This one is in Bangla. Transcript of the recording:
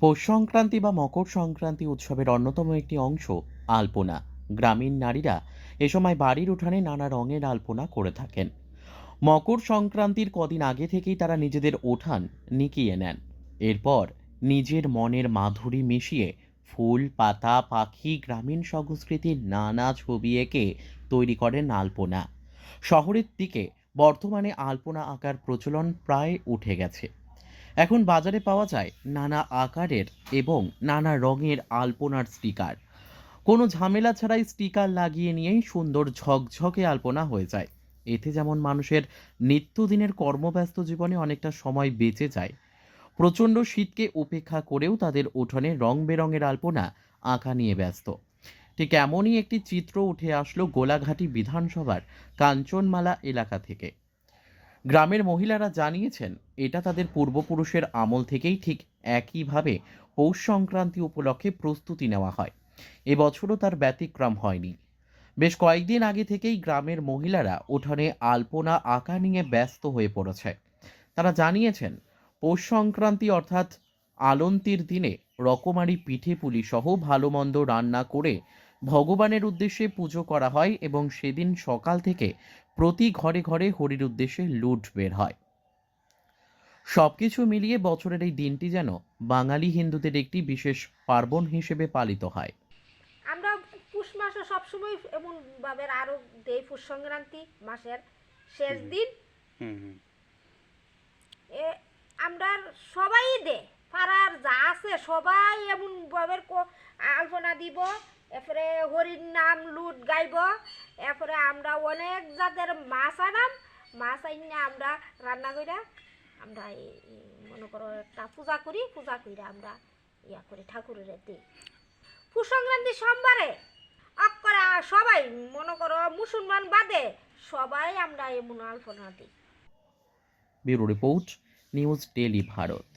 পৌষ সংক্রান্তি বা মকর সংক্রান্তি উৎসবের অন্যতম একটি অংশ আলপনা। গ্রামীণ নারীরা এ সময় বাড়ির উঠানে নানা রঙের আলপনা করে থাকেন। মকর সংক্রান্তির কদিন আগে থেকেই তারা নিজেদের উঠান নিকিয়ে নেন। এরপর নিজের মনের মাধুরী মিশিয়ে ফুল, পাতা, পাখি, গ্রামীণ সংস্কৃতির নানা ছবি এঁকে তৈরি করেন আলপনা। শহরের দিকে বর্তমানে আলপনা আঁকার প্রচলন প্রায় উঠে গেছে। এখন বাজারে পাওয়া যায় নানা আকারের এবং নানা রঙের আলপনার স্টিকার। কোনো ঝামেলা ছাড়াই স্টিকার লাগিয়ে নিয়েই সুন্দর ঝকঝকে আলপনা হয়ে যায়। এতে যেমন মানুষের নিত্যদিনের কর্মব্যস্ত জীবনে অনেকটা সময় বেঁচে যায়, প্রচণ্ড শীতকে উপেক্ষা করেও তাদের উঠোনে রং বেরঙের আলপনা আঁকা নিয়ে ব্যস্ত। ঠিক এমনই একটি চিত্র উঠে আসলো গোলাঘাটি বিধানসভার কাঞ্চনমালা এলাকা থেকে। গ্রামের মহিলারা জানিয়েছেন, এটা তাদের পূর্বপুরুষের আমল থেকেই ঠিক একইভাবে পৌষ সংক্রান্তি উপলক্ষে প্রস্তুতি নেওয়া হয়। এবছরও তার ব্যতিক্রম হয়নি। বেশ কয়েকদিন আগে থেকেই গ্রামের মহিলারা উঠোনে আলপনা আঁকা নিয়ে ব্যস্ত হয়ে পড়েছে। তারা জানিয়েছেন, পৌষ সংক্রান্তি অর্থাৎ আলন্তির দিনে রকমারি পিঠে পুলি সহ ভালো মন্দ রান্না করে ভগবানের উদ্দেশ্যে পুজো করা হয় এবং সেদিন সকাল থেকে প্রতি ঘরে ঘরে হরির উদ্দেশ্যে লুট বের হয়। সবকিছু মিলিয়ে বছরের এই দিনটি যেন বাঙালি হিন্দুদের একটি বিশেষ পার্বণ হিসেবে পালিত হয়। আমরা পুষ মাসে সবসময় এমন ভাবে আরো দেই। পুষ সংক্রান্তি মাসের শেষ দিন এ আমরা সবাই দে পাড়ার যা আছে সবাই এমন ভাবে আলপনা দিব। এরপরে হরির নাম লুট গাইব। এরপরে আমরা অনেক জাতের মাছ আনাম। মাছ আইনা আমরা রান্না কইরা আমরা মনে করো একটা পূজা করি। পূজা কইরা আমরা ইয়া করি ঠাকুরের দিই। পুষ সংক্রান্তি সোমবারে অক্করা সবাই মনে করো মুসলমান বাদে সবাই আমরা এমন আলপনা দিই। Bureau report, news daily Bharat.